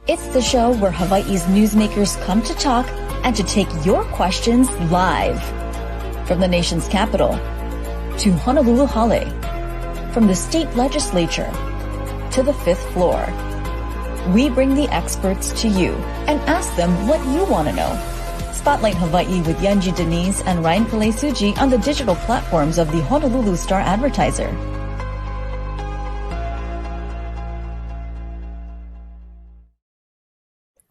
It's the show where Hawaii's newsmakers come to talk and to take your questions live. From the nation's capital to Honolulu Hale, from the state legislature to the fifth floor. We bring the experts to you and ask them what you want to know. Spotlight Hawaii with Yanji Denise and Ryan Kalesuji on the digital platforms of the Honolulu Star-Advertiser.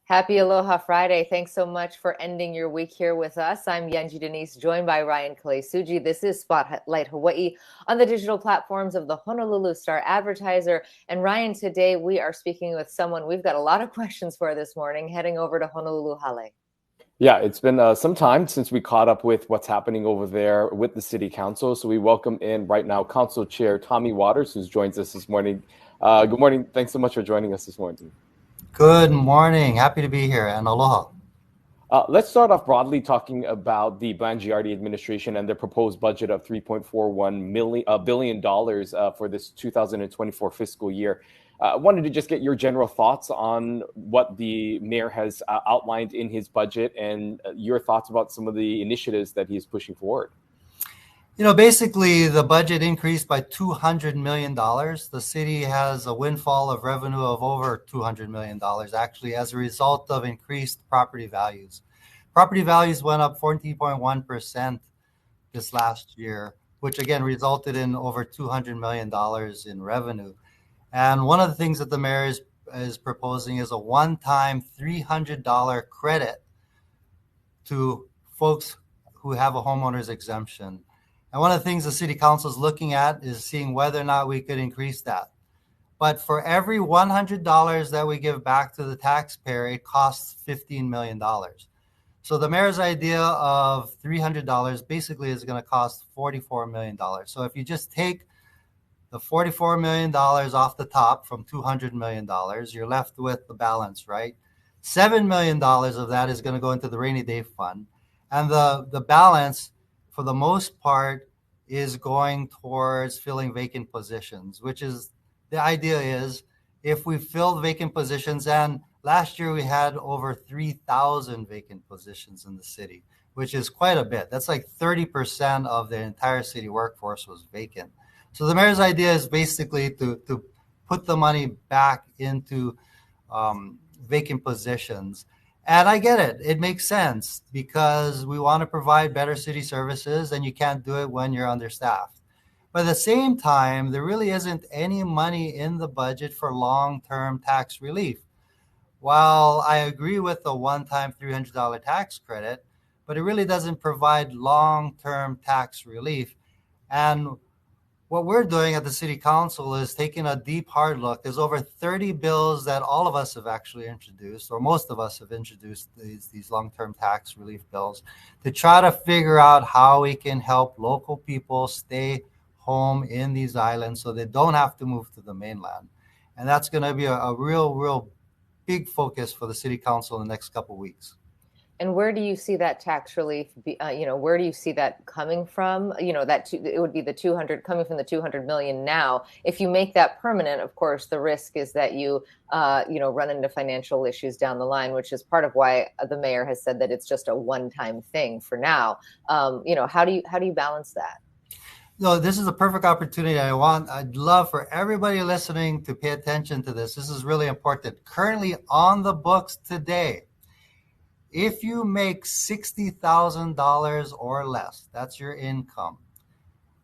Happy Aloha Friday. Thanks so much for ending your week here with us. I'm Yanji Denise, joined by Ryan Kalesuji. This is Spotlight Hawaii on the digital platforms of the Honolulu Star-Advertiser. And Ryan, today we are speaking with someone we've got a lot of questions for this morning, heading over to Honolulu Hale. Yeah, it's been some time since we caught up with what's happening over there with the City Council. So we welcome in right now Council Chair Tommy Waters, who joins us this morning. Good morning. Thanks so much for joining us this morning. Good morning. Happy to be here, and aloha. Let's start off broadly talking about the Blangiardi administration and their proposed budget of $3.41 billion for this 2024 fiscal year. I wanted to just get your general thoughts on what the mayor has outlined in his budget and your thoughts about some of the initiatives that he's pushing forward. You know, basically, the budget increased by $200 million. The city has a windfall of revenue of over $200 million, actually, as a result of increased property values. Property values went up 14.1% this last year, which again resulted in over $200 million in revenue. And one of the things that the mayor is proposing is a one-time $300 credit to folks who have a homeowner's exemption. And one of the things the City Council is looking at is seeing whether or not we could increase that. But for every $100 that we give back to the taxpayer, it costs $15 million. So the mayor's idea of $300 basically is going to cost $44 million. So if you just take the $44 million off the top from $200 million, you're left with the balance, right? $7 million of that is going to go into the rainy day fund. And the balance, for the most part, is going towards filling vacant positions, which is the idea is if we fill vacant positions, and last year we had over 3,000 vacant positions in the city, which is quite a bit. That's like 30% of the entire city workforce was vacant. So the mayor's idea is basically to put the money back into vacant positions. And I get it. It makes sense because we want to provide better city services and you can't do it when you're understaffed. But at the same time, there really isn't any money in the budget for long-term tax relief. While I agree with the one-time $300 tax credit, but it really doesn't provide long-term tax relief. And what we're doing at the City Council is taking a deep, hard look. There's over 30 bills that all of us have actually introduced, or most of us have introduced these long-term tax relief bills to try to figure out how we can help local people stay home in these islands so they don't have to move to the mainland. And that's going to be a real big focus for the City Council in the next couple of weeks. And where do you see that tax relief? Where do you see that coming from? It would be the 200 coming from the 200 million now. If you make that permanent, of course, the risk is that you, run into financial issues down the line, which is part of why the mayor has said that it's just a one-time thing for now. How do you balance that? No, this is a perfect opportunity. I'd love for everybody listening to pay attention to this. This is really important. Currently on the books today, if you make $60,000 or less, that's your income.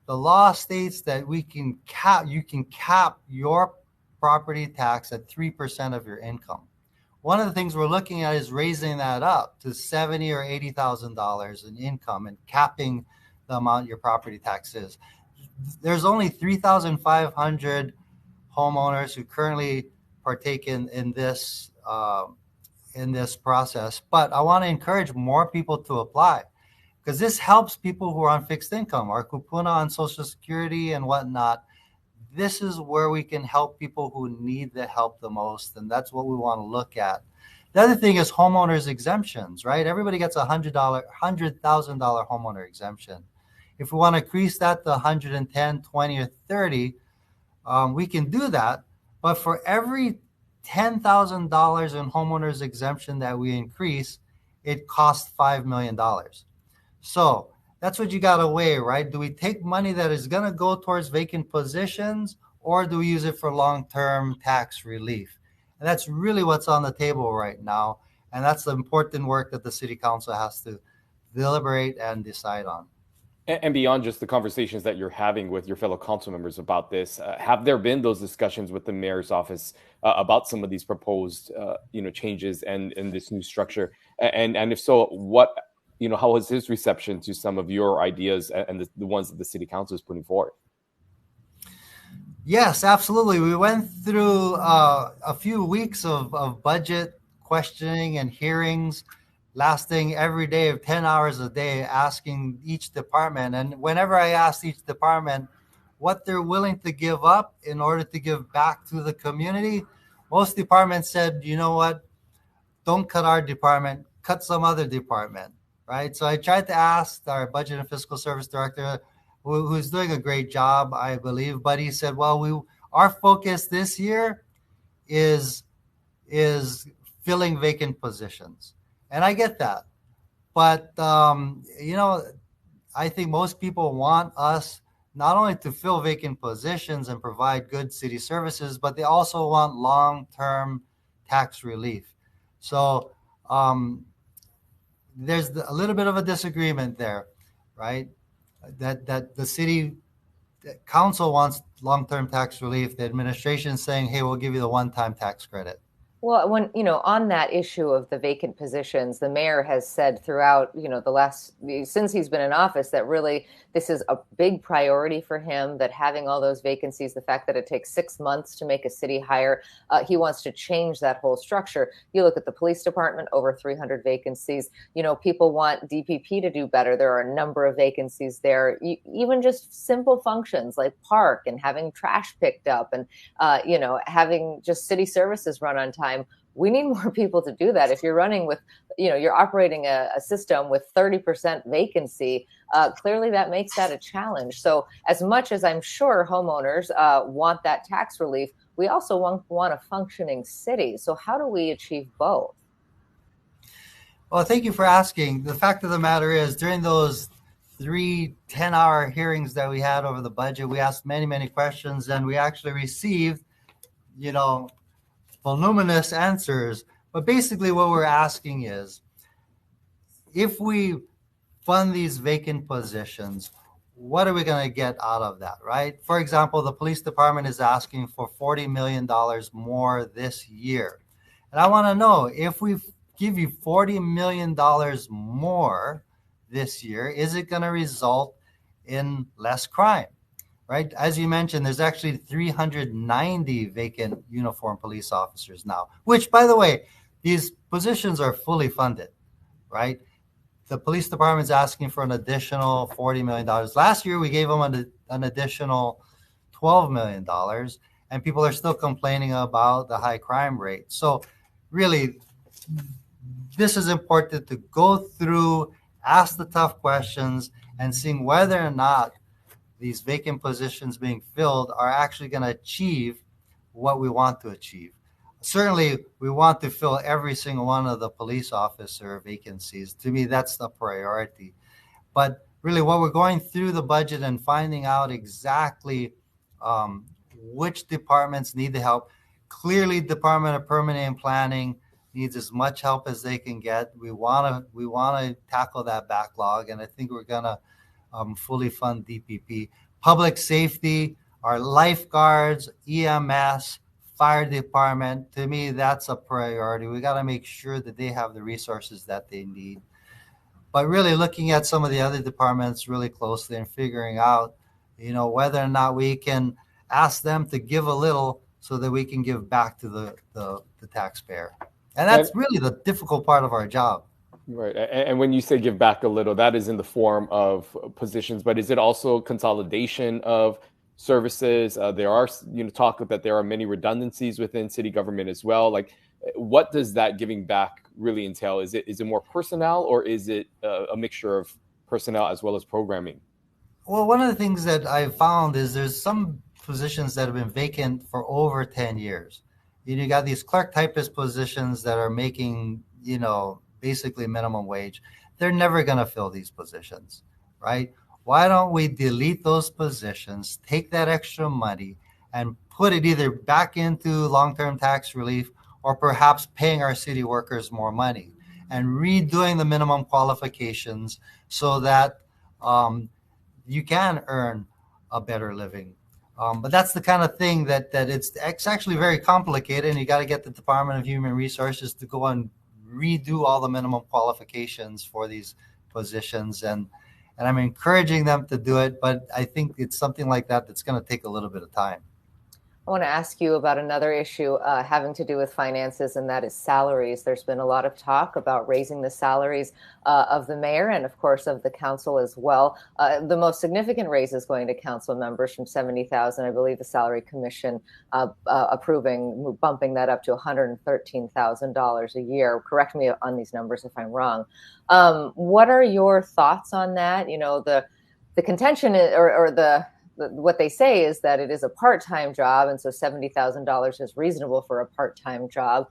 The law states that you can cap your property tax at 3% of your income. One of the things we're looking at is raising that up to $70,000 or $80,000 in income and capping the amount your property tax is. There's only 3,500 homeowners who currently partake in this process, but I want to encourage more people to apply because this helps people who are on fixed income or kupuna on Social Security and whatnot. This is where we can help people who need the help the most, and that's what we want to look at. The other thing is homeowners exemptions, right? Everybody gets a $100,000 homeowner exemption. If we want to increase that to 110, 20, or 30, we can do that. But for every $10,000 in homeowners exemption that we increase, it costs $5 million. So that's what you got to weigh, right? Do we take money that is going to go towards vacant positions, or do we use it for long-term tax relief? And that's really what's on the table right now. And that's the important work that the city council has to deliberate and decide on. And beyond just the conversations that you're having with your fellow council members about this, have there been those discussions with the mayor's office about some of these proposed, changes and this new structure? And if so, what, how was his reception to some of your ideas and the ones that the city council is putting forward? Yes, absolutely. We went through a few weeks of budget questioning and hearings, lasting every day of 10 hours a day, asking each department. And whenever I asked each department what they're willing to give up in order to give back to the community, most departments said, you know what, don't cut our department, cut some other department, right? So I tried to ask our budget and fiscal service director, who's doing a great job, I believe, but he said, well, our focus this year is filling vacant positions. And I get that. But, I think most people want us not only to fill vacant positions and provide good city services, but they also want long-term tax relief. So there's a little bit of a disagreement there, right? That the city council wants long-term tax relief. The administration is saying, hey, we'll give you the one-time tax credit. Well, when, on that issue of the vacant positions, the mayor has said throughout, since he's been in office, that really this is a big priority for him, that having all those vacancies, the fact that it takes 6 months to make a city hire, he wants to change that whole structure. You look at the police department, over 300 vacancies. People want DPP to do better. There are a number of vacancies there. Even just simple functions like park and having trash picked up and, having just city services run on time. We need more people to do that. If you're running with, you're operating a system with 30% vacancy, clearly that makes that a challenge. So as much as I'm sure homeowners want that tax relief, we also want a functioning city. So how do we achieve both? Well, thank you for asking. The fact of the matter is, during those 3 10-hour hearings that we had over the budget, we asked many, many questions, and we actually received, voluminous answers. But basically what we're asking is, if we fund these vacant positions, what are we going to get out of that, right? For example, the police department is asking for $40 million more this year. And I want to know, if we give you $40 million more this year, is it going to result in less crime? Right? As you mentioned, there's actually 390 vacant uniformed police officers now, which, by the way, these positions are fully funded, right? The police department is asking for an additional $40 million. Last year, we gave them an additional $12 million, and people are still complaining about the high crime rate. So really, this is important to go through, ask the tough questions, and seeing whether or not these vacant positions being filled are actually going to achieve what we want to achieve. Certainly, we want to fill every single one of the police officer vacancies. To me, that's the priority. But really, what we're going through the budget and finding out exactly which departments need the help. Clearly, Department of Permanent Planning needs as much help as they can get. We want to tackle that backlog, and I think we're going to fully fund DPP. Public safety, our lifeguards, EMS, fire department, to me, that's a priority. We got to make sure that they have the resources that they need. But really looking at some of the other departments really closely and figuring out, whether or not we can ask them to give a little so that we can give back to the taxpayer. And that's really the difficult part of our job. Right. And when you say give back a little, that is in the form of positions, but is it also consolidation of services? There are, talk that there are many redundancies within city government as well. Like, what does that giving back really entail? Is it more personnel, or is it a mixture of personnel as well as programming? Well, one of the things that I found is there's some positions that have been vacant for over 10 years. You got these clerk typist positions that are making, basically minimum wage. They're never going to fill these positions, right? Why don't we delete those positions, take that extra money and put it either back into long-term tax relief or perhaps paying our city workers more money and redoing the minimum qualifications so that you can earn a better living. But that's the kind of thing that it's actually very complicated, and you got to get the Department of Human Resources to go and redo all the minimum qualifications for these positions. And I'm encouraging them to do it, but I think it's something like that that's going to take a little bit of time. I want to ask you about another issue having to do with finances, and that is salaries. There's been a lot of talk about raising the salaries of the mayor and, of course, of the council as well. The most significant raise is going to council members from $70,000. I believe the Salary Commission bumping that up to $113,000 a year. Correct me on these numbers if I'm wrong. What are your thoughts on that? The contention what they say is that it is a part-time job, and so $70,000 is reasonable for a part-time job.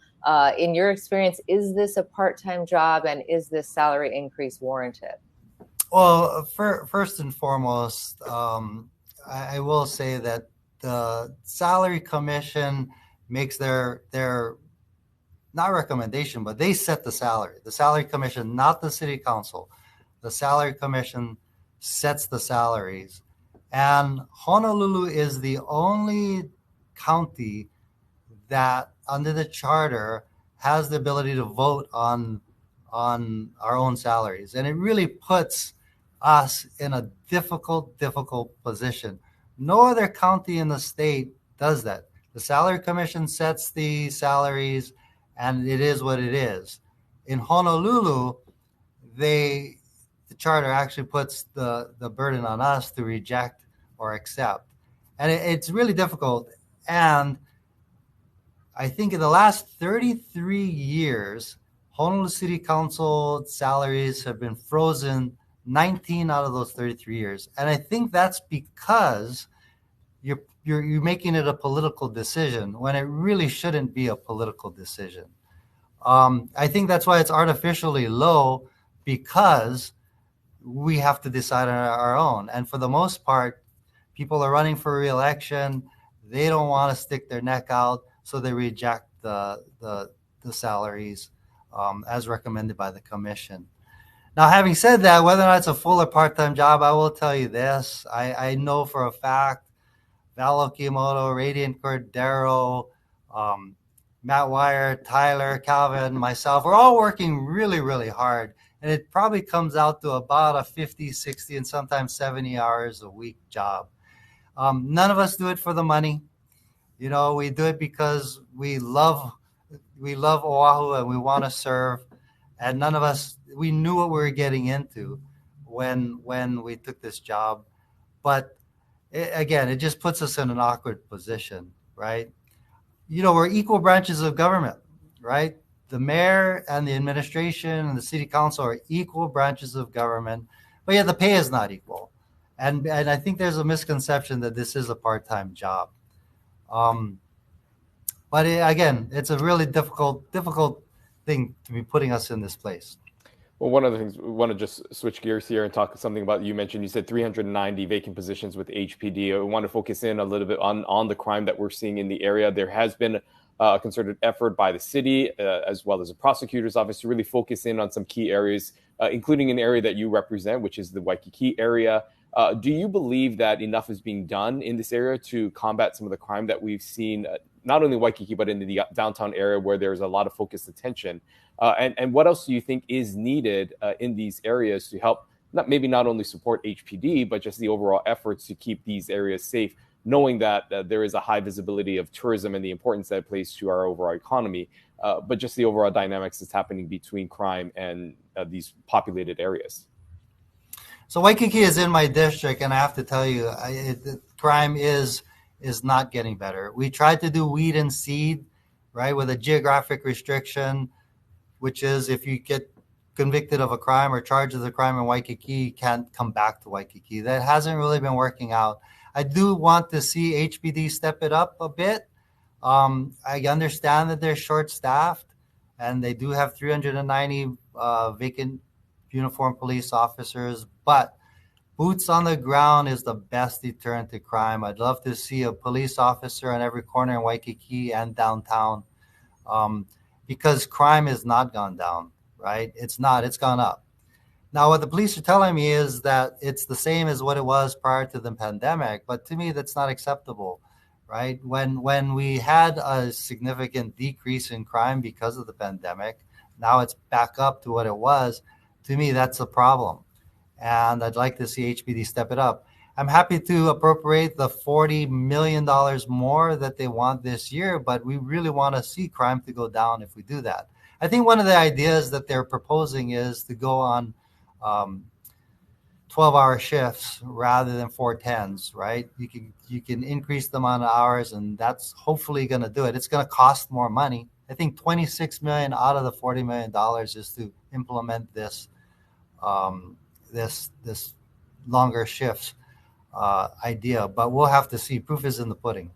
In your experience, is this a part-time job, and is this salary increase warranted? Well, first and foremost, I will say that the Salary Commission makes their not recommendation, but they set the salary. The Salary Commission, not the City Council. The Salary Commission sets the salaries. And Honolulu is the only county that, under the charter, has the ability to vote on our own salaries. And it really puts us in a difficult position. No other county in the state does that. The Salary Commission sets the salaries, and it is what it is. In Honolulu, the charter actually puts the burden on us to reject or accept. And it's really difficult. And I think in the last 33 years, Honolulu City Council salaries have been frozen 19 out of those 33 years. And I think that's because you're making it a political decision when it really shouldn't be a political decision. I think that's why it's artificially low, because we have to decide on our own. And for the most part, people are running for re-election. They don't want to stick their neck out, so they reject the salaries as recommended by the commission. Now, having said that, whether or not it's a full or part-time job, I will tell you this. I know for a fact Val Okimoto, Radiant Cordero, Matt Wire, Tyler, Calvin, myself, we're all working really, really hard. And it probably comes out to about a 50, 60, and sometimes 70 hours a week job. None of us do it for the money. We do it because we love Oahu and we want to serve. And none of us, we knew what we were getting into when we took this job. But it just puts us in an awkward position, right? We're equal branches of government, right? The mayor and the administration and the city council are equal branches of government, but yet the pay is not equal. And I think there's a misconception that this is a part-time job. But it's a really difficult thing to be putting us in this place. Well, one of the things, we want to just switch gears here and talk something about, you said 390 vacant positions with HPD. I want to focus in a little bit on the crime that we're seeing in the area. There has been a concerted effort by the city, as well as the prosecutor's office, to really focus in on some key areas, including an area that you represent, which is the Waikiki area. Do you believe that enough is being done in this area to combat some of the crime that we've seen, not only Waikiki, but in the downtown area where there's a lot of focused attention? And what else do you think is needed in these areas to help not only support HPD, but just the overall efforts to keep these areas safe, knowing that there is a high visibility of tourism and the importance that it plays to our overall economy, but just the overall dynamics that's happening between crime and these populated areas? So Waikiki is in my district, and I have to tell you, crime is not getting better. We tried to do weed and seed, right, with a geographic restriction, which is if you get convicted of a crime or charged with a crime in Waikiki, you can't come back to Waikiki. That hasn't really been working out. I do want to see HPD step it up a bit, I understand that they're short-staffed, and they do have 390 vacant uniformed police officers, but boots on the ground is the best deterrent to crime. I'd love to see a police officer on every corner in Waikiki and downtown, because crime has not gone down, right? It's not, it's gone up. Now, what the police are telling me is that it's the same as what it was prior to the pandemic, but to me, that's not acceptable, right? When we had a significant decrease in crime because of the pandemic, now it's back up to what it was. To me, that's a problem. And I'd like to see HPD step it up. I'm happy to appropriate the $40 million more that they want this year, but we really want to see crime to go down if we do that. I think one of the ideas that they're proposing is to go on 12-hour shifts rather than 410s, right? You can increase the amount of hours, and that's hopefully going to do it. It's going to cost more money. I think $26 million out of the $40 million is to implement this this longer shifts idea, but we'll have to see. Proof is in the pudding.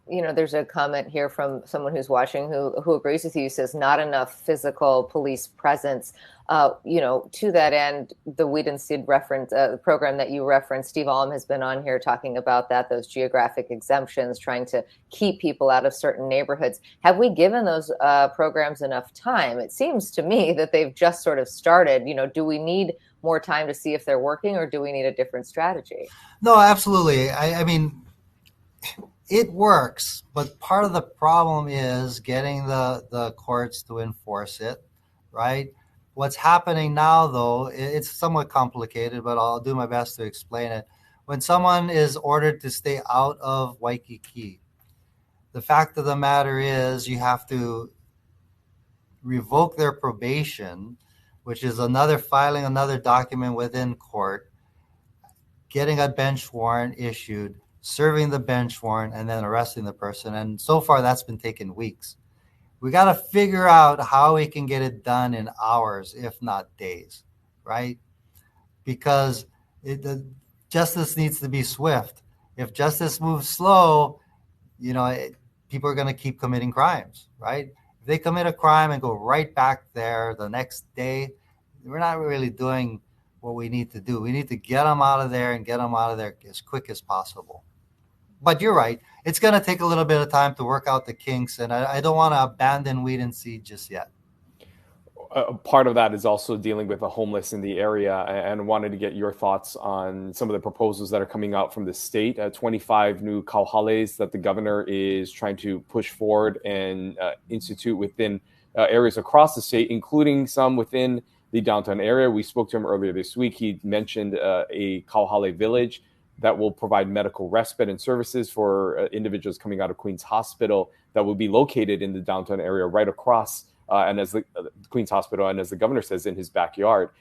There's a comment here from someone who's watching who agrees with you, says not enough physical police presence. To that end, the Weed and Seed reference program that you referenced, Steve Alm has been on here talking about that, those geographic exemptions, trying to keep people out of certain neighborhoods. Have we given those programs enough time? It seems to me that they've just sort of started. Do we need more time to see if they're working, or do we need a different strategy? No, absolutely. I mean, it works, but part of the problem is getting the courts to enforce it, right? What's happening now, though, it's somewhat complicated, but I'll do my best to explain it. When someone is ordered to stay out of Waikiki, the fact of the matter is you have to revoke their probation, which is filing another document within court, getting a bench warrant issued, serving the bench warrant, and then arresting the person. And so far, that's been taking weeks. We got to figure out how we can get it done in hours, if not days, right? Because justice needs to be swift. If justice moves slow, people are going to keep committing crimes, right? If they commit a crime and go right back there the next day, we're not really doing what we need to do. We need to get them out of there and get them out of there as quick as possible. But you're right. It's going to take a little bit of time to work out the kinks, and I don't want to abandon Weed and Seed just yet. Part of that is also dealing with the homeless in the area, and wanted to get your thoughts on some of the proposals that are coming out from the state. 25 new kauhales that the governor is trying to push forward and institute within areas across the state, including some within the downtown area. We spoke to him earlier this week. He mentioned a kauhale village that will provide medical respite and services for individuals coming out of Queens Hospital that will be located in the downtown area right across and as the Queens Hospital, and as the governor says, in his backyard.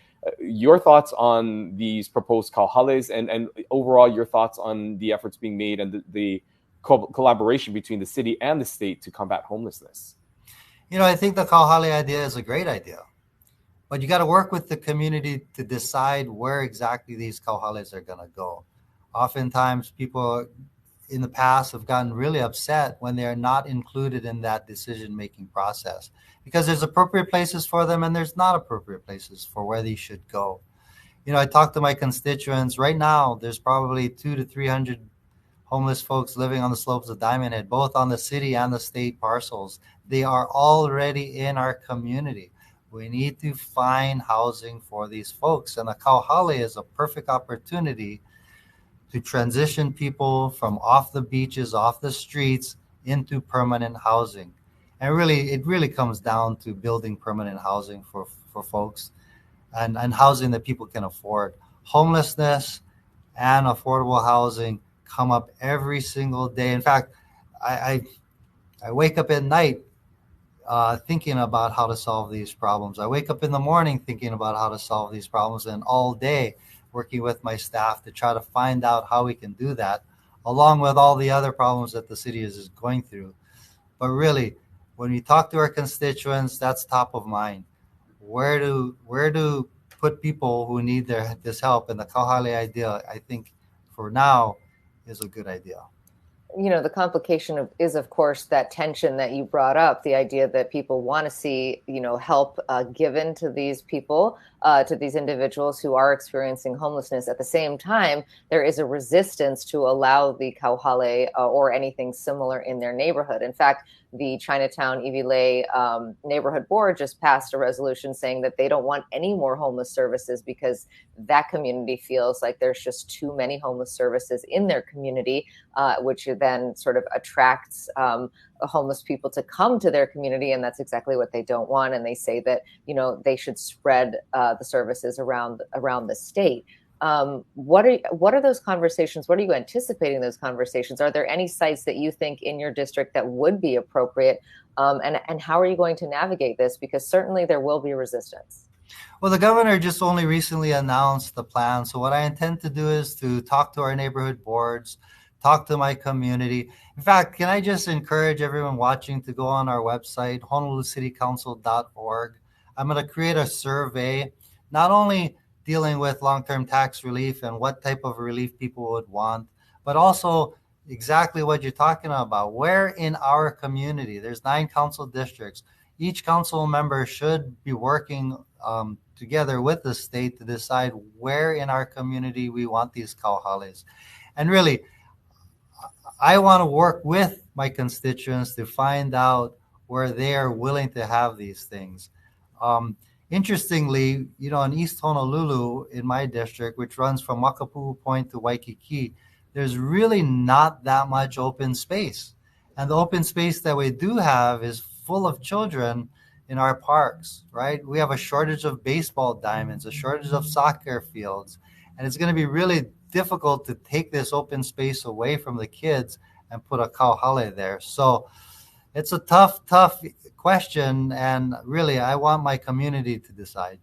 Your thoughts on these proposed kauhales, and overall your thoughts on the efforts being made and the collaboration between the city and the state to combat homelessness? I think the kauhale idea is a great idea, but you got to work with the community to decide where exactly these kauhales are going to go. Oftentimes, people in the past have gotten really upset when they're not included in that decision-making process, because there's appropriate places for them and there's not appropriate places for where they should go. I talk to my constituents. Right now, there's probably 200 to 300 homeless folks living on the slopes of Diamond Head, both on the city and the state parcels. They are already in our community. We need to find housing for these folks, and a kauhale is a perfect opportunity to transition people from off the beaches, off the streets, into permanent housing. And it really comes down to building permanent housing for folks, and housing that people can afford. Homelessness and affordable housing come up every single day. In fact, I wake up at night thinking about how to solve these problems. I wake up in the morning thinking about how to solve these problems, and all day working with my staff to try to find out how we can do that, along with all the other problems that the city is going through. But really, when we talk to our constituents, that's top of mind. Where to put people who need this help, and the kauhale idea, I think, for now, is a good idea. The complication is, of course, that tension that you brought up, the idea that people want to see, help given to these people, to these individuals who are experiencing homelessness. At the same time, there is a resistance to allow the kauhale or anything similar in their neighborhood. In fact, the Chinatown Iwilei neighborhood board just passed a resolution saying that they don't want any more homeless services because that community feels like there's just too many homeless services in their community, which then sort of attracts homeless people to come to their community, and that's exactly what they don't want. And they say that they should spread the services around the state. What are those conversations? What are you anticipating those conversations? Are there any sites that you think in your district that would be appropriate? And how are you going to navigate this? Because certainly there will be resistance. Well, the governor just only recently announced the plan. So what I intend to do is to talk to our neighborhood boards, talk to my community. In fact, can I just encourage everyone watching to go on our website, honolulucitycouncil.org. I'm going to create a survey, not only dealing with long-term tax relief and what type of relief people would want, but also exactly what you're talking about. Where in our community, there's 9 council districts. Each council member should be working together with the state to decide where in our community we want these kauhales. And really, I want to work with my constituents to find out where they are willing to have these things. Interestingly, in East Honolulu, in my district, which runs from Makapu'u Point to Waikiki, there's really not that much open space. And the open space that we do have is full of children in our parks, right? We have a shortage of baseball diamonds, a shortage of soccer fields, and it's going to be really difficult to take this open space away from the kids and put a kauhale there. So it's a tough question, and really, I want my community to decide.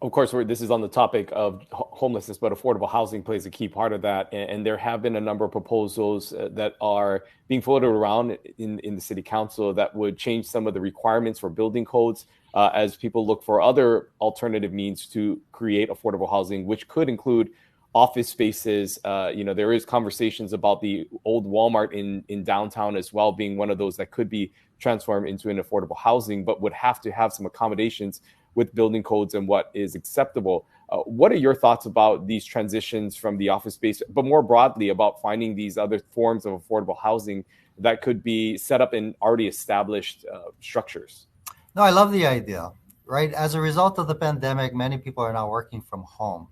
Of course, this is on the topic of homelessness, but affordable housing plays a key part of that. And there have been a number of proposals that are being floated around in the city council that would change some of the requirements for building codes as people look for other alternative means to create affordable housing, which could include office spaces. There is conversations about the old Walmart in downtown as well being one of those that could be transformed into an affordable housing, but would have to have some accommodations with building codes and what is acceptable. What are your thoughts about these transitions from the office space, but more broadly about finding these other forms of affordable housing that could be set up in already established structures? No, I love the idea, right? As a result of the pandemic, many people are now working from home,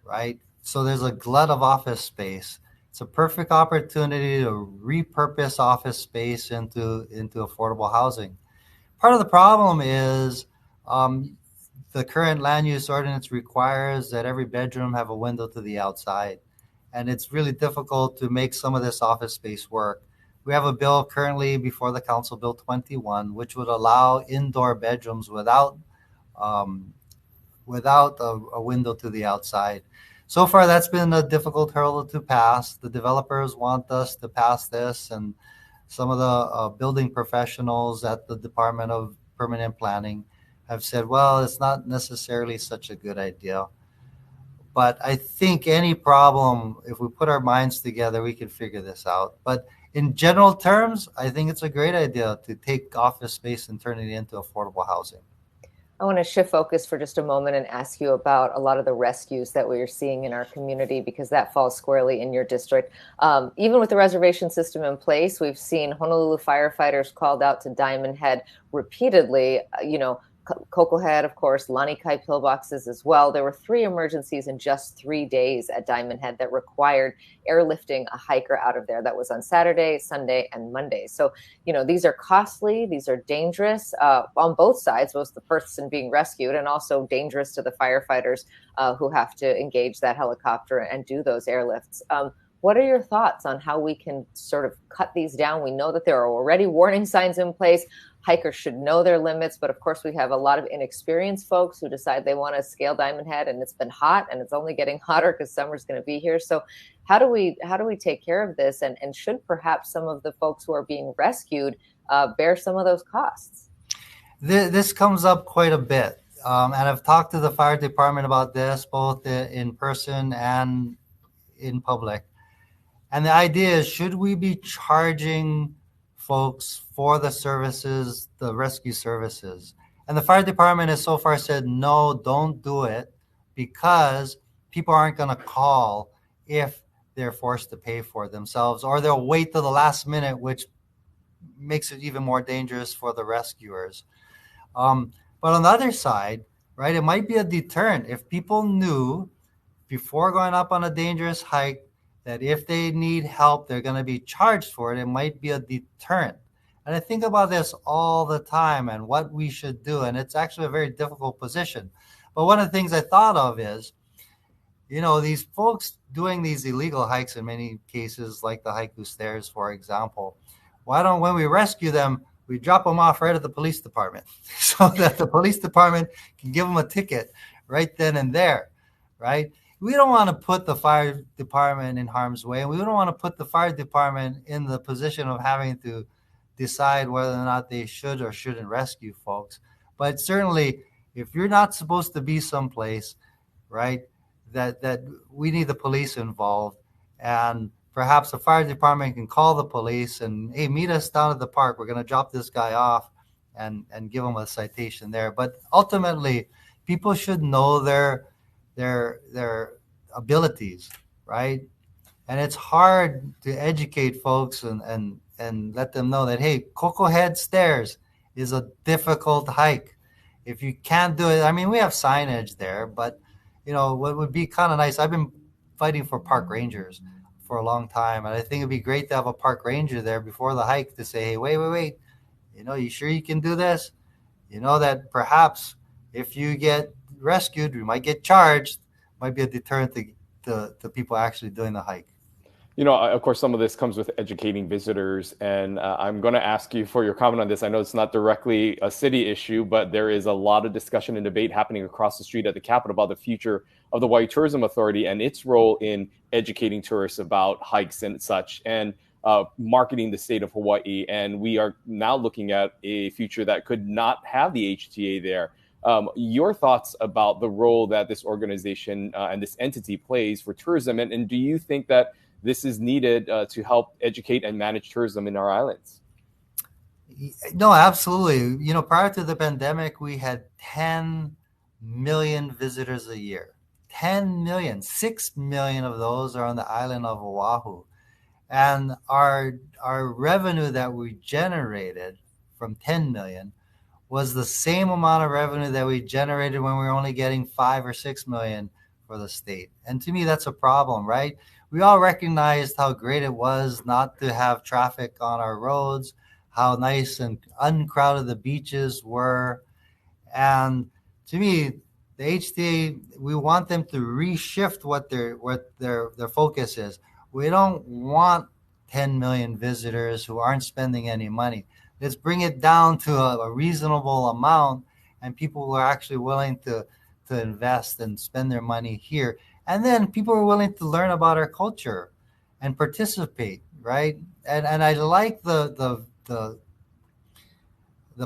right? So there's a glut of office space. It's a perfect opportunity to repurpose office space into affordable housing. Part of the problem is the current land use ordinance requires that every bedroom have a window to the outside. And it's really difficult to make some of this office space work. We have a bill currently before the council, Bill 21, which would allow indoor bedrooms without a window to the outside. So far, that's been a difficult hurdle to pass. The developers want us to pass this, and some of the building professionals at the Department of Permanent Planning have said, well, it's not necessarily such a good idea. But I think any problem, if we put our minds together, we can figure this out. But in general terms, I think it's a great idea to take office space and turn it into affordable housing. I want to shift focus for just a moment and ask you about a lot of the rescues that we are seeing in our community, because that falls squarely in your district. Even with the reservation system in place, we've seen Honolulu firefighters called out to Diamond Head repeatedly, Cocoa Head, of course, Lanikai pillboxes as well. There were 3 emergencies in just 3 days at Diamond Head that required airlifting a hiker out of there. That was on Saturday, Sunday, and Monday. So, these are costly. These are dangerous on both sides, both the person being rescued and also dangerous to the firefighters who have to engage that helicopter and do those airlifts. What are your thoughts on how we can sort of cut these down? We know that there are already warning signs in place. Hikers should know their limits, but of course we have a lot of inexperienced folks who decide they want to scale Diamond Head, and it's been hot and it's only getting hotter because summer's going to be here. So how do we take care of this? And should perhaps some of the folks who are being rescued bear some of those costs? This comes up quite a bit. And I've talked to the fire department about this, both in person and in public. And the idea is, should we be charging folks for the services, the rescue services? And the fire department has so far said, no, don't do it, because people aren't going to call if they're forced to pay for it themselves, or they'll wait till the last minute, which makes it even more dangerous for the rescuers. But on the other side, right, it might be a deterrent if people knew before going up on a dangerous hike that if they need help, they're going to be charged for it. It might be a deterrent. And I think about this all the time and what we should do. And it's actually a very difficult position. But one of the things I thought of is, these folks doing these illegal hikes in many cases, like the Haiku Stairs, for example, when we rescue them, we drop them off right at the police department so that the police department can give them a ticket right then and there, right? We don't want to put the fire department in harm's way. And we don't want to put the fire department in the position of having to decide whether or not they should or shouldn't rescue folks. But certainly, if you're not supposed to be someplace, right, that we need the police involved. And perhaps the fire department can call the police and, hey, meet us down at the park. We're going to drop this guy off and give him a citation there. But ultimately, people should know their abilities, right? And it's hard to educate folks and let them know that, hey, Coco Head Stairs is a difficult hike. If you can't do it, I mean, we have signage there, but what would be kind of nice, I've been fighting for park rangers for a long time, and I think it'd be great to have a park ranger there before the hike to say, hey, wait, you sure you can do this? That perhaps if you get rescued, you might get charged, might be a deterrent to people actually doing the hike. Of course, some of this comes with educating visitors, and I'm going to ask you for your comment on this. I know it's not directly a city issue, but there is a lot of discussion and debate happening across the street at the Capitol about the future of the Hawaii Tourism Authority and its role in educating tourists about hikes and such, and marketing the state of Hawaii. And we are now looking at a future that could not have the HTA there. Your thoughts about the role that this organization and this entity plays for tourism, and do you think that this is needed to help educate and manage tourism in our islands? No, absolutely. Prior to the pandemic, we had 10 million visitors a year. 10 million. 6 million of those are on the island of Oahu. And our revenue that we generated from 10 million was the same amount of revenue that we generated when we were only getting 5 or 6 million for the state. And to me, that's a problem, right? We all recognized how great it was not to have traffic on our roads, how nice and uncrowded the beaches were. And to me, the HTA, we want them to reshift what their focus is. We don't want 10 million visitors who aren't spending any money. Let's bring it down to a reasonable amount, and people who are actually willing to invest and spend their money here. And then people are willing to learn about our culture and participate, right? And I like the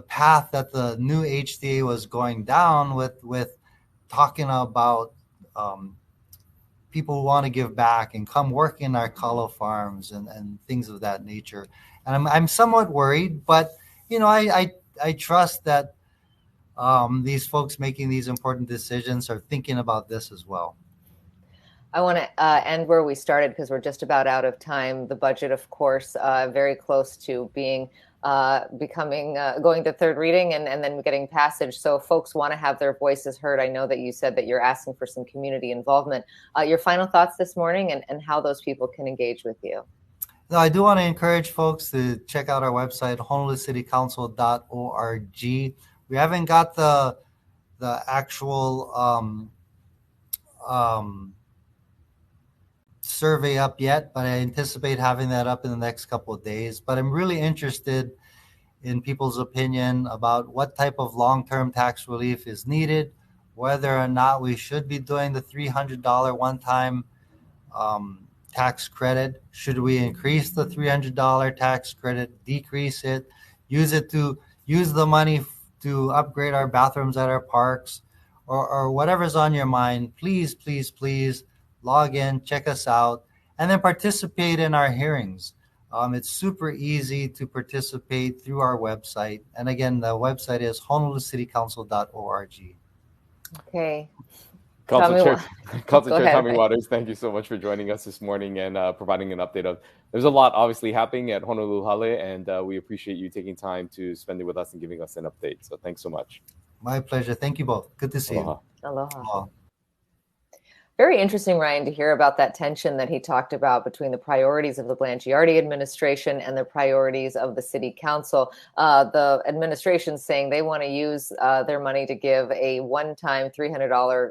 path that the new HTA was going down with talking about people who want to give back and come work in our kalo farms and things of that nature. And I'm somewhat worried, but I trust that these folks making these important decisions are thinking about this as well. I want to end where we started because we're just about out of time. The budget, of course, very close to being going to third reading and then getting passage. So if folks want to have their voices heard, I know that you said that you're asking for some community involvement. Your final thoughts this morning and how those people can engage with you. No, I do want to encourage folks to check out our website, honolulucitycouncil.org. We haven't got the actual survey up yet, but I anticipate having that up in the next couple of days. But I'm really interested in people's opinion about what type of long-term tax relief is needed, whether or not we should be doing the $300 one-time tax credit. Should we increase the $300 tax credit, decrease it, use the money to upgrade our bathrooms at our parks, or whatever's on your mind? Please log in, check us out, and then participate in our hearings. It's super easy to participate through our website. And again, the website is honolulucitycouncil.org. Okay. Council Chair, Council Go Chair ahead. Tommy Waters, thank you so much for joining us this morning and providing an update of. There's a lot obviously happening at Honolulu Hale, and we appreciate you taking time to spend it with us and giving us an update. So thanks so much. My pleasure. Thank you both. Good to see Aloha. you. Aloha. Very interesting, Ryan, to hear about that tension that he talked about between the priorities of the Blangiardi administration and the priorities of the city council. The administration saying they want to use their money to give a one-time $300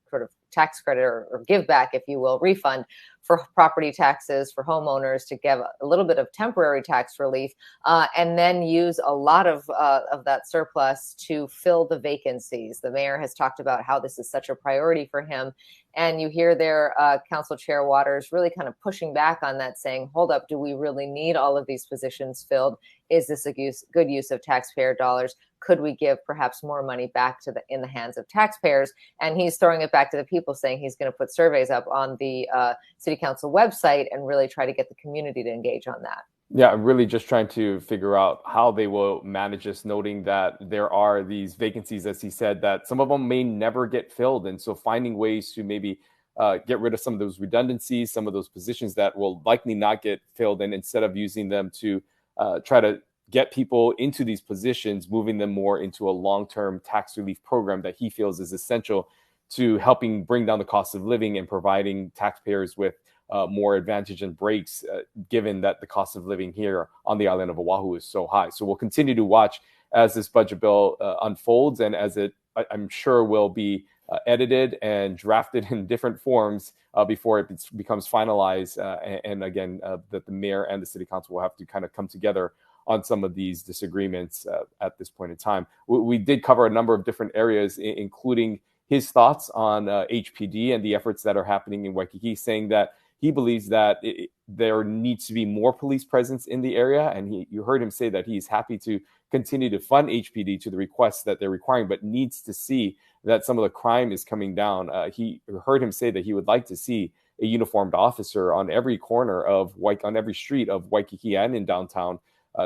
sort of tax credit or give back, if you will, refund for property taxes for homeowners to give a little bit of temporary tax relief, and then use a lot of that surplus to fill the vacancies. The mayor has talked about how this is such a priority for him. And you hear there, Council Chair Waters really kind of pushing back on that, saying, hold up, do we really need all of these positions filled? Is this a good use of taxpayer dollars? Could we give perhaps more money back in the hands of taxpayers? And he's throwing it back to the people, saying he's going to put surveys up on the City Council website and really try to get the community to engage on that. Yeah, I'm really just trying to figure out how they will manage this, noting that there are these vacancies, as he said, that some of them may never get filled. And so finding ways to maybe get rid of some of those redundancies, some of those positions that will likely not get filled. And instead of using them to try to get people into these positions, moving them more into a long-term tax relief program that he feels is essential to helping bring down the cost of living and providing taxpayers with more advantage and breaks, given that the cost of living here on the island of Oahu is so high. So we'll continue to watch as this budget bill unfolds, and as I'm sure will be edited and drafted in different forms before it becomes finalized. And again, that the mayor and the city council will have to kind of come together on some of these disagreements at this point in time. We did cover a number of different areas, including his thoughts on HPD and the efforts that are happening in Waikiki, saying that he believes that there needs to be more police presence in the area. And you heard him say that he's happy to continue to fund HPD to the requests that they're requiring, but needs to see that some of the crime is coming down. He heard him say that he would like to see a uniformed officer on every corner on every street of Waikiki and in downtown,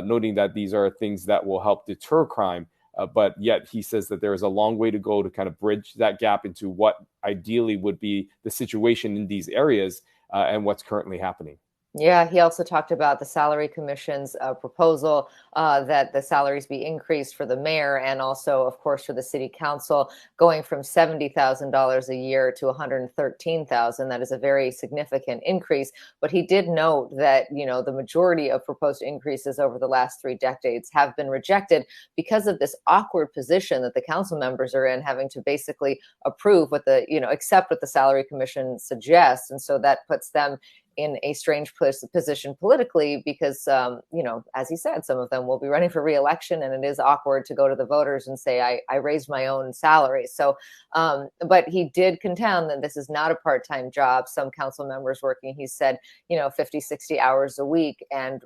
noting that these are things that will help deter crime. But yet he says that there is a long way to go to kind of bridge that gap into what ideally would be the situation in these areas and what's currently happening. Yeah, he also talked about the Salary Commission's proposal that the salaries be increased for the mayor and also, of course, for the city council, going from $70,000 a year to $113,000. That is a very significant increase. But he did note that, the majority of proposed increases over the last 3 decades have been rejected because of this awkward position that the council members are in, having to basically approve accept what the Salary Commission suggests. And so that puts them in a strange position politically because, as he said, some of them will be running for re-election, and it is awkward to go to the voters and say, I raised my own salary. So, but he did contend that this is not a part-time job. Some council members working, he said, 50, 60 hours a week. And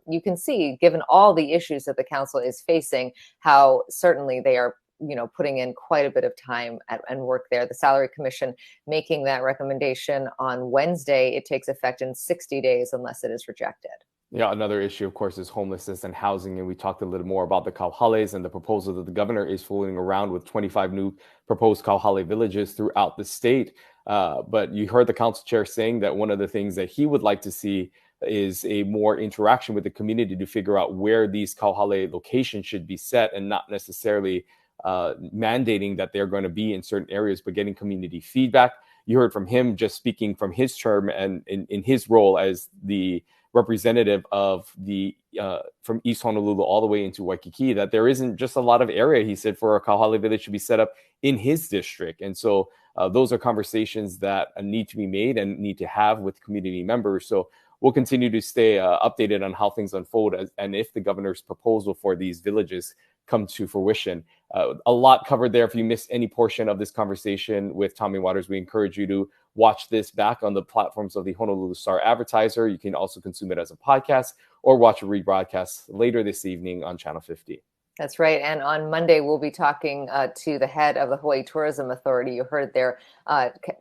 you can see, given all the issues that the council is facing, how certainly they are putting in quite a bit of time and work there. The Salary Commission making that recommendation on Wednesday. It takes effect in 60 days unless it is rejected. Yeah, another issue, of course, is homelessness and housing. And we talked a little more about the kauhales and the proposal that the governor is fooling around with 25 new proposed kauhale villages throughout the state. But you heard the council chair saying that one of the things that he would like to see is a more interaction with the community to figure out where these kauhale locations should be set, and not necessarily mandating that they're going to be in certain areas, but getting community feedback. You heard from him just speaking from his term and in his role as the representative of the from East Honolulu all the way into Waikiki, that there isn't just a lot of area, he said, for a kauhale village to be set up in his district. And so those are conversations that need to be made and need to have with community members. So we'll continue to stay updated on how things unfold and if the governor's proposal for these villages come to fruition. A lot covered there. If you missed any portion of this conversation with Tommy Waters, we encourage you to watch this back on the platforms of the Honolulu Star-Advertiser. You can also consume it as a podcast or watch a rebroadcast later this evening on Channel 50. That's right. And on Monday, we'll be talking to the head of the Hawaii Tourism Authority. You heard there,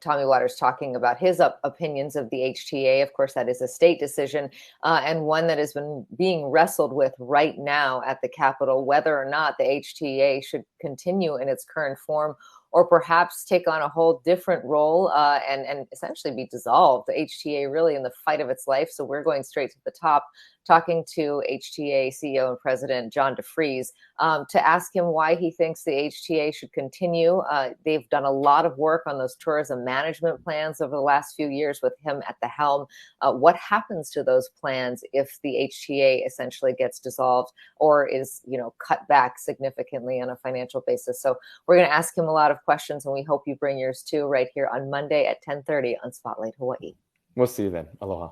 Tommy Waters talking about his opinions of the HTA. Of course, that is a state decision and one that has been being wrestled with right now at the Capitol, whether or not the HTA should continue in its current form or perhaps take on a whole different role and essentially be dissolved. The HTA really in the fight of its life. So we're going straight to the top, talking to HTA CEO and President John DeFries to ask him why he thinks the HTA should continue. They've done a lot of work on those tourism management plans over the last few years with him at the helm. What happens to those plans if the HTA essentially gets dissolved or is, cut back significantly on a financial basis? So we're going to ask him a lot of questions, and we hope you bring yours too right here on Monday at 10:30 on Spotlight Hawaii. We'll see you then. Aloha.